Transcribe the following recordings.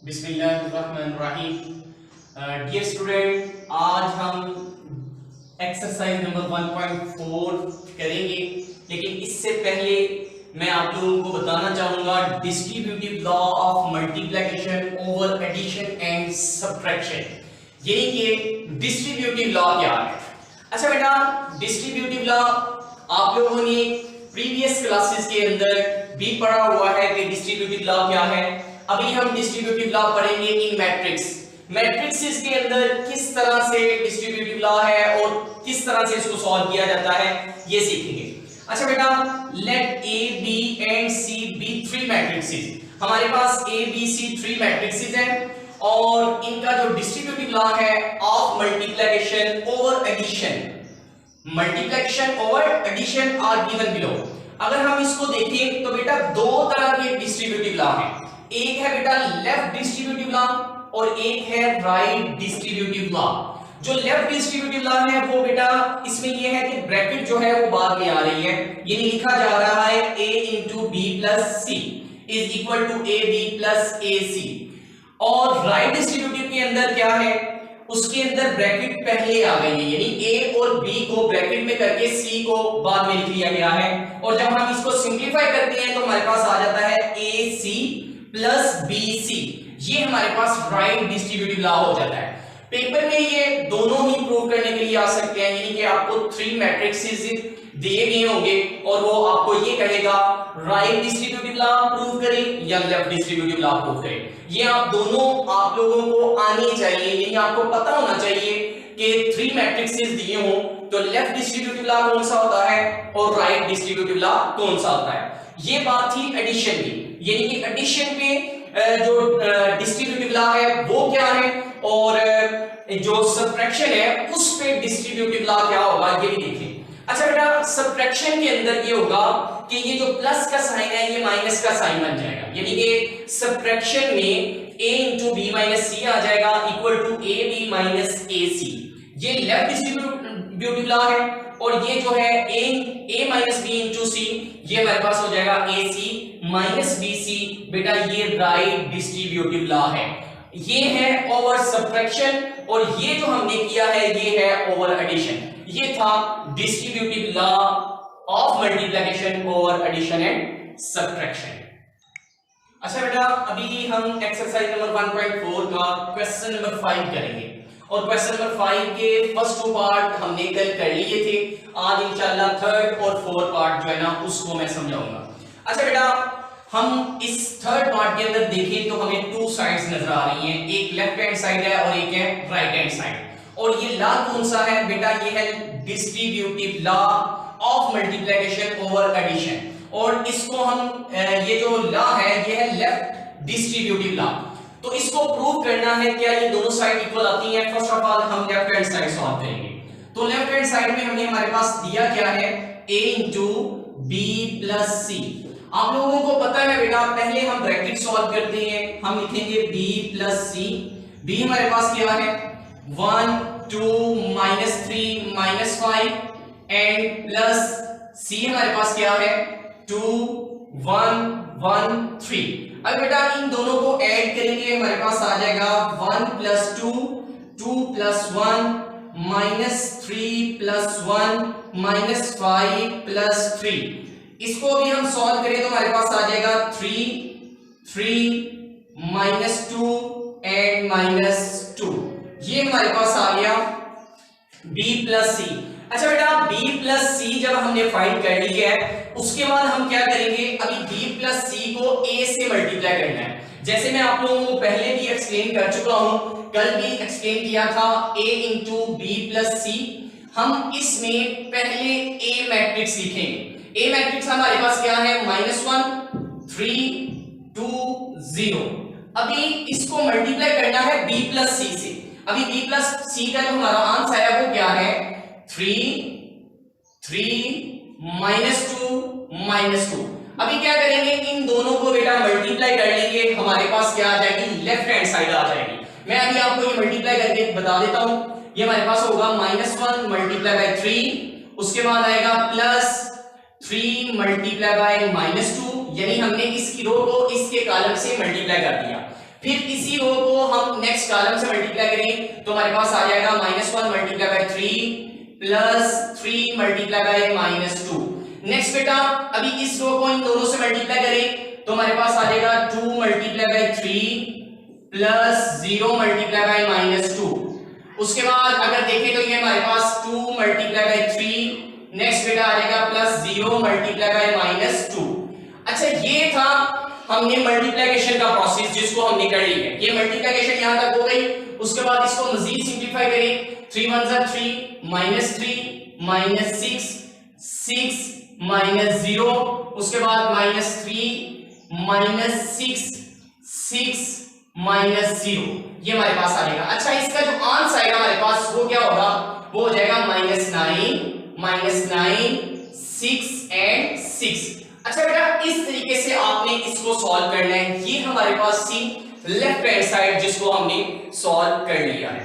बिस्मिल्लाहिर्रहमानिर्रहीम। Dear student, आज हम एक्सरसाइज नंबर 1.4 करेंगे, लेकिन इससे पहले मैं आप लोगों को बताना चाहूंगा distributive law of multiplication over addition and subtraction, यानी कि डिस्ट्रीब्यूटिव लॉ क्या है। अच्छा बेटा, डिस्ट्रीब्यूटिव लॉ आप लोगों ने प्रीवियस क्लासेस के अंदर भी पढ़ा हुआ है कि डिस्ट्रीब्यूटिव लॉ क्या है। अभी हम डिस्ट्रीब्यूटिव लॉ पढ़ेंगे इन मैट्रिक्स के अंदर किस तरह से डिस्ट्रीब्यूटिव लॉ है और किस तरह से इसको सॉल्व किया जाता है, ये सीखेंगे। अच्छा बेटा, let A B and C be three matrices. हमारे पास A B C three matrices हैं और इनका जो डिस्ट्रीब्यूटिव लॉ है of multiplication over addition are given below. अगर हम इसको देखें तो बेटा दो तरह के डिस्ट्रीब्यूटिव लॉ हैं। एक है बेटा लेफ्ट डिस्ट्रीब्यूटिव लॉ और एक है राइट डिस्ट्रीब्यूटिव लॉ। जो लेफ्ट डिस्ट्रीब्यूटिव लॉ है वो बेटा इसमें ये है कि ब्रैकेट जो है वो बाद में आ रही है, यानी लिखा जा रहा है a into b plus c is equal to ab plus ac। और राइट डिस्ट्रीब्यूटिव के अंदर क्या है, उसके अंदर ब्रैकेट पहले आ गई है, यानी a और b को ब्रैकेट में करके c को बाद में लिख लिया गया है। और जब हम इसको सिंपलीफाई करते हैं तो हमारे पास आ जाता है ac प्लस BC। ये हमारे पास राइट डिस्ट्रीब्यूटिव लॉ हो जाता है। पेपर में ये दोनों ही प्रूव करने के लिए आ सकते हैं, यानी कि आपको थ्री मैट्रिक्सेस दिए गए होंगे और वो आपको ये कहेगा राइट डिस्ट्रीब्यूटिव लॉ प्रूव करें या लेफ्ट डिस्ट्रीब्यूटिव लॉ प्रूव करें। ये आप दोनों आप लोगों को आनी चाहिए, यानी आपको पता होना चाहिए कि थ्री मैट्रिक्सेस दिए हों तो लेफ्ट डिस्ट्रीब्यूटिव लॉ कौन सा होता है और राइट डिस्ट्रीब्यूटिव लॉ कौन सा होता है। ये बात थी एडिशन की, यानी कि एडिशन पे जो डिस्ट्रीब्यूटिव लॉ है वो क्या है और जो सब्ट्रैक्शन है उस पे डिस्ट्रीब्यूटिव लॉ क्या होगा ये भी देखें। अच्छा बेटा, सब्ट्रैक्शन के अंदर ये होगा कि ये जो प्लस का साइन है ये माइनस का साइन बन जाएगा, यानी कि सब्ट्रैक्शन में a into b minus c आ जाएगा equal to ab minus ac। ये लेफ्ट डिस्ट्रीब्यूटिव लॉ है और ये जो है a minus b into c ये हमारे पास हो जाएगा ac minus bc। बेटा ये राइट डिस्ट्रीब्यूटिव लॉ है। ये है ओवर सब्ट्रैक्शन और ये जो हमने किया है ये है ओवर एडिशन। ये था distributive law of multiplication over addition and subtraction. अच्छा बेटा, अभी हम एक्सरसाइज नंबर 1.4 का क्वेश्चन नंबर 5 करेंगे और क्वेश्चन नंबर 5 के फर्स्ट टू पार्ट हमने कल कर लिए थे। आज इंशाल्लाह थर्ड और फोर्थ पार्ट जो है ना उसको मैं समझाऊंगा। अच्छा बेटा, हम इस थर्ड पार्ट के अंदर देखें तो हमें टू साइड्स नजर आ रही हैं, एक लेफ्ट हैंड साइड है और एक है राइट हैंड साइड। और ये लॉ कौन सा है बेटा, ये है distributive law of multiplication over addition. और इसको हम ये जो लॉ है ये है लेफ्ट डिस्ट्रीब्यूटिव लॉ। तो इसको प्रूव करना है क्या ये दोनों साइड इक्वल आती हैं। फर्स्ट ऑफ ऑल हम लेफ्ट हैंड साइड सॉल्व करेंगे। तो लेफ्ट हैंड साइड में हमें हमारे पास दिया क्या है a into b plus c। आप लोगों को पता है बेटा, पहले हम ब्रैकेट सॉल्व करते हैं, हम लिखेंगे b plus c। b हमारे पास क्या है 1 2 -3 -5 एंड प्लस c हमारे पास क्या है 2 1 1 3। अब बेटा इन दोनों को ऐड करेंगे, हमारे पास आ जाएगा 1 plus 2 2 plus 1 -3 plus 1 -5 plus 3। इसको भी हम सॉल्व करें तो हमारे पास आ जाएगा 3 3 -2 एंड -2। ये हमारे पास आ गया b plus c। अच्छा बेटा, b plus c जब हमने फाइंड कर लिया है उसके बाद हम क्या करेंगे, अभी b plus c को a से मल्टीप्लाई करना है। जैसे मैं आप लोगों को पहले भी एक्सप्लेन कर चुका हूं, कल भी एक्सप्लेन किया था a into b plus c। हम इसमें पहले a मैट्रिक्स लिखेंगे। A मैट्रिक्स हमारे पास क्या है -1 3 2 0। अभी इसको मल्टीप्लाई करना है b plus c से। अभी b plus c का जो हमारा आंसर है वो क्या है 3 3 -2 -2। अभी क्या करेंगे, इन दोनों को बेटा मल्टीप्लाई कर लेंगे, हमारे पास क्या आ जाएगी लेफ्ट हैंड साइड आ जाएगी। मैं अभी आपको ये मल्टीप्लाई करके बता देता हूं। ये हमारे पास होगा -1 मल्टीप्लाई बाय 3, उसके बाद आएगा प्लस 3 मल्टीप्लाई बाय -2, यानी हमने इसकी रो को इसके कॉलम से मल्टीप्लाई कर दिया। फिर इसी रो को हम नेक्स्ट कॉलम से मल्टीप्लाई करें तो हमारे पास आ जाएगा -1 multiply by 3 plus 3 multiply by -2। Next बेटा अभी इस रो को इन दोनों से मल्टीप्लाई करें तो हमारे पास आ जाएगा 2 multiply by 3 plus 0 multiply by -2। उसके बाद अगर देखें तो ये हमारे पास 2 मल्टीप्लाई बाय 3 नेक्स्ट बेटा आ जाएगा प्लस 0 मल्टीप्लाई बाय -2। अच्छा ये था हमने मल्टीप्लिकेशन का प्रोसेस जिसको हमने कर लिया है। ये मल्टीप्लिकेशन यहां तक हो गई। उसके बाद इसको मजीद सिंपलीफाई करें 3 1 जा 3 -3 -6 6 -0 उसके बाद -3 -6 6 -0 ये हमारे पास आ जाएगा। अच्छा इसका जो आंसर आएगा हमारे पास वो क्या होगा, वो हो जाएगा -9 6 एंड 6। अच्छा बेटा इस तरीके से आपने इसको सॉल्व करना है। ये हमारे पास थी लेफ्ट हैंड साइड जिसको हमने सॉल्व कर लिया है।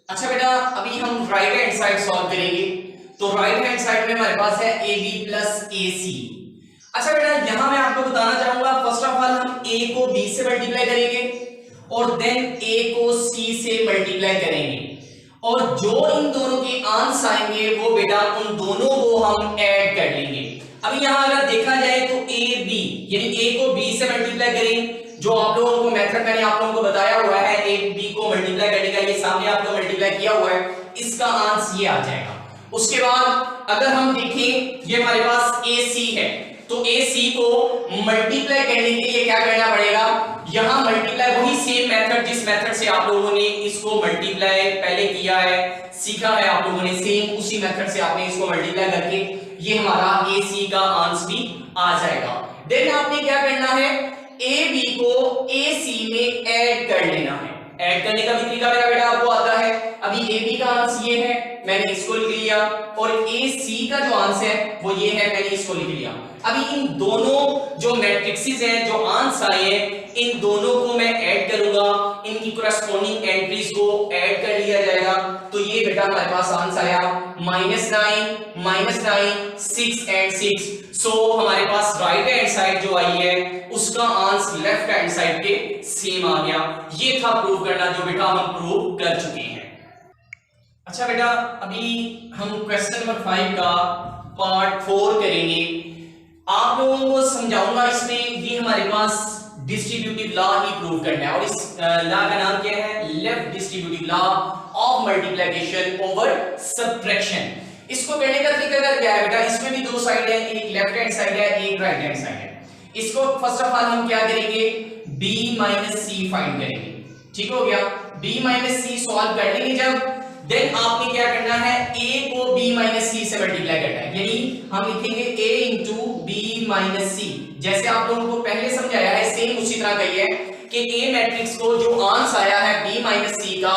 अच्छा बेटा अभी हम राइट हैंड साइड सॉल्व करेंगे। तो राइट हैंड साइड में हमारे पास है AB प्लस AC। अच्छा बेटा यहां मैं आपको बताना चाहूंगा फर्स्ट ऑफ ऑल हम A को B से मल्टीप्लाई करेंगे और देन A को C से मल्टीप्लाई करेंगे और जो इन दोनों के आंसर आएंगे वो बेटा उन दोनों को हम ऐड कर लेंगे। अभी यहां अगर देखा जाए तो AB यानी A को B से मल्टीप्लाई करें, जो आप लोगों को मेथड मैंने आप लोगों को बताया हुआ है A B को मल्टीप्लाई करने का, ये सामने आपको मल्टीप्लाई किया हुआ है, इसका आंसर ये आ जाएगा। उसके बाद अगर हम देखें ये हमारे पास AC है तो AC को मल्टीप्लाई करने के लिए क्या करना पड़ेगा, यहां मल्टीप्लाई वही सेम मेथड जिस मेथड से आप लोगों ने इसको मल्टीप्लाई पहले किया है सीखा है आप लोगों ने, सेम उसी मेथड से आपने इसको मल्टीप्लाई करके ये हमारा AC का आंसर भी आ जाएगा। देन आपने क्या करना है, AB को AC में ऐड कर लेना है। ऐड करने का भी तरीका मेरा बेटा आपको आता है। अभी AB का आंसर ये है, मैंने इसको लिख लिया और AC का जो आंसर है वो ये है, मैंने इसको लिख लिया। अभी इन दोनों जो मैट्रिक्सेस हैं जो आंसर आए हैं इन दोनों को मैं ऐड करूंगा, इनकी कोरेस्पोंडिंग एंट्रीज को ऐड कर लिया जाएगा। तो ये बेटा हमारे पास आंसर आया -9 6 एंड 6। सो हमारे पास राइट हैंड साइड जो आई है उसका आंसर लेफ्ट हैंड साइड के सेम आ गया। ये था प्रूव करना जो बेटा हम प्रूव कर चुके हैं। अच्छा बेटा अभी हम क्वेश्चन नंबर 5 का पार्ट 4 करेंगे। आप लोगों को समझाऊंगा इसमें, ये हमारे पास डिस्ट्रीब्यूटिव लॉ ही प्रूव करना है और इस लॉ का नाम क्या है, left distributive law of multiplication over subtraction. इसको करने का तरीका क्या है बेटा, इसमें भी दो साइड है, एक लेफ्ट हैंड साइड है एक राइट हैंड साइड है। इसको फर्स्ट ऑफ ऑल हम क्या करेंगे, b c फाइंड करेंगे। ठीक हो गया, b c सॉल्व कर लेंगे जब, देन आपने क्या करना है, a को b c से मल्टीप्लाई करना है, यानी हम लिखेंगे a into b c। जैसे आप लोगों को पहले समझाया है सेम उसी तरह का ही है कि a मैट्रिक्स को जो आंसर आया है b c का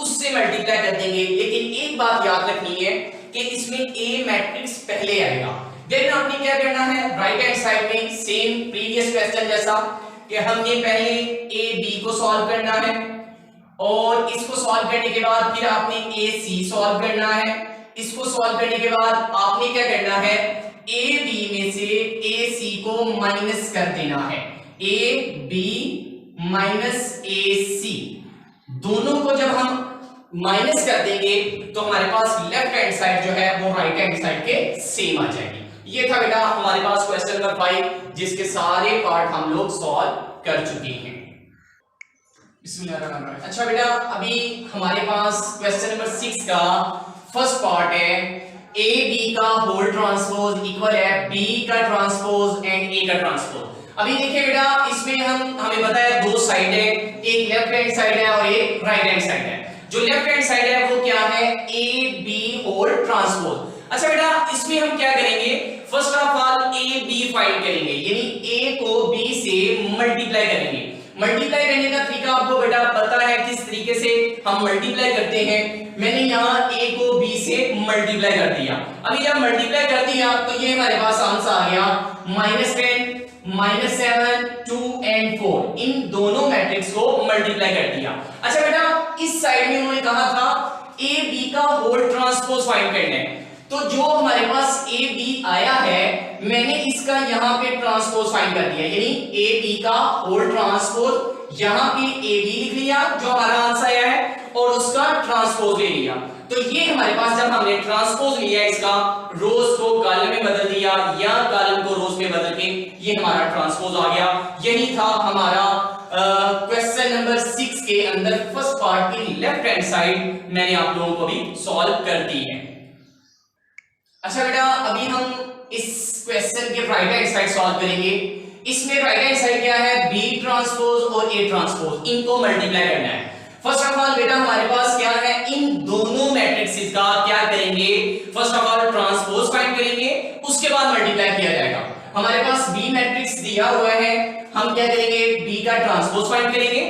उससे मल्टीप्लाई कर देंगे। लेकिन एक बात याद रखनी है कि इसमें a मैट्रिक्स पहले आएगा। देन आपने क्या करना है, राइट हैंड साइड में सेम प्रीवियस क्वेश्चन जैसा कि हमने पहले a b को सॉल्व करना है और इसको सॉल्व करने के बाद फिर आपने ए सी सॉल्व करना है। इसको सॉल्व करने के बाद आपने क्या करना है, ए बी में से ए सी को माइनस कर देना है, ए बी माइनस ए सी। दोनों को जब हम माइनस कर देंगे तो हमारे पास लेफ्ट हैंड साइड जो है वो राइट हैंड साइड के सेम आ जाएगी। ये था बेटा हमारे पास क्वेश्चन नंबर 5 जिसके सारे पार्ट हम लोग सॉल्व कर चुके हैं। अच्छा बेटा अभी हमारे पास क्वेश्चन नंबर 6 का फर्स्ट पार्ट है, ए बी का होल ट्रांसपोज इक्वल है बी का ट्रांसपोज एंड ए का ट्रांसपोज। अभी देखिए बेटा इसमें हमें पता है दो साइड है, एक लेफ्ट हैंड साइड है और एक राइट हैंड साइड है। जो लेफ्ट हैंड साइड है वो क्या है, ए बी होल ट्रांसपोज। अच्छा बेटा इसमें हम क्या करेंगे, first of all A B find करेंगे, यानी ए को बी से मल्टीप्लाई करेंगे। मल्टीप्लाई करने का तरीका आपको बेटा पता है किस तरीके से हम मल्टीप्लाई करते हैं। मैंने यहाँ a को b से मल्टीप्लाई कर दिया। अभी जब मल्टीप्लाई कर दिया तो ये हमारे पास आंसर आ गया -10 -7 2 एंड 4। इन दोनों मैट्रिक्स को मल्टीप्लाई कर दिया। अच्छा बेटा इस साइड में उन्होंने कहा था a b का होल ट्रांसपोज फाइंड करना है, तो जो हमारे पास ए बी आया है मैंने इसका यहाँ पे ट्रांसपोज फाइंड कर दिया, यानी ए बी का होल ट्रांसपोज यहां पे ए बी लिख लिया जो हमारा आंसर आया है और उसका ट्रांसपोज ले लिया। तो ये हमारे पास जब हमने ट्रांसपोज लिया इसका, रोज को कॉलम में बदल दिया या कॉलम को रोज में बदल के ये हमारा ट्रांसपोज आ गया। यही था हमारा क्वेश्चन नंबर 6 के अंदर फर्स्ट पार्ट की लेफ्ट हैंड साइड मैंने आप लोगों को भी सॉल्व कर दी है। अच्छा बेटा, अभी हम इस क्वेश्चन के राइट हैंड साइड सॉल्व करेंगे। इसमें राइट हैंड साइड क्या है, बी ट्रांसपोज और ए ट्रांसपोज, इनको मल्टीप्लाई करना है। फर्स्ट ऑफ ऑल बेटा हमारे पास क्या है, इन दोनों मैट्रिक्सेस का क्या करेंगे, first of all transpose find करेंगे, उसके बाद मल्टीप्लाई किया जाएगा। हमारे पास बी मैट्रिक्स दिया हुआ है, हम क्या करेंगे, बी का ट्रांसपोज फाइंड करेंगे।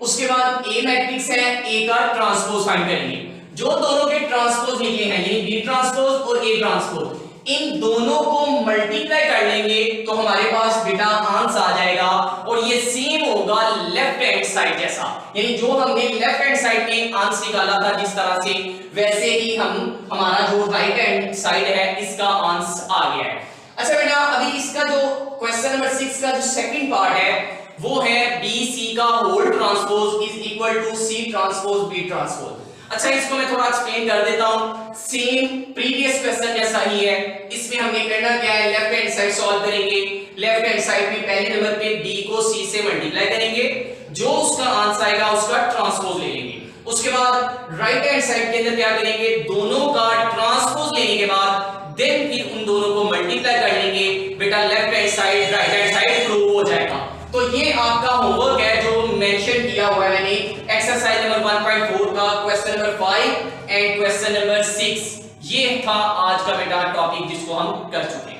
उसके बाद ए मैट्रिक्स है, ए का ट्रांसपोज फाइंड करेंगे। जो दोनों के ट्रांसपोज निकले हैं यानी बी ट्रांसपोज और ए ट्रांसपोज, इन दोनों को मल्टीप्लाई कर लेंगे तो हमारे पास बेटा आंसर आ जाएगा और ये सेम होगा लेफ्ट हैंड साइड जैसा, यानी जो हमने लेफ्ट हैंड साइड में आंसर निकाला था जिस तरह से, वैसे ही हमारा जो राइट हैंड साइड है इसका आंसर आ गया है। अच्छा बेटा, अभी इसका जो क्वेश्चन नंबर 6 का जो सेकंड पार्ट है वो है बी सी का whole transpose is equal to C transpose B transpose. अच्छा, इसको मैं थोड़ा एक्सप्लेन कर देता हूं, सेम प्रीवियस क्वेश्चन जैसा ही है। इसमें हमने करना क्या है, लेफ्ट हैंड साइड सॉल्व करेंगे। लेफ्ट हैंड साइड में पहले नंबर पे b को c से मल्टीप्लाई करेंगे, जो उसका आंसर आएगा उसका ट्रांसपोज ले लेंगे। उसके बाद राइट हैंड साइड के अंदर क्या करेंगे, दोनों का ट्रांसपोज लेने के बाद देन फिर उन दोनों को मल्टीप्लाई कर लेंगे। बेटा left hand side right hand side prove हो जाएगा। तो ये आपका होमवर्क है जो मेंशन किया हुआ है मैंने एक्सरसाइज नंबर 1.4 का question number 5 and question number 6। ये था आज का बेटा टॉपिक जिसको हम कर चुके हैं।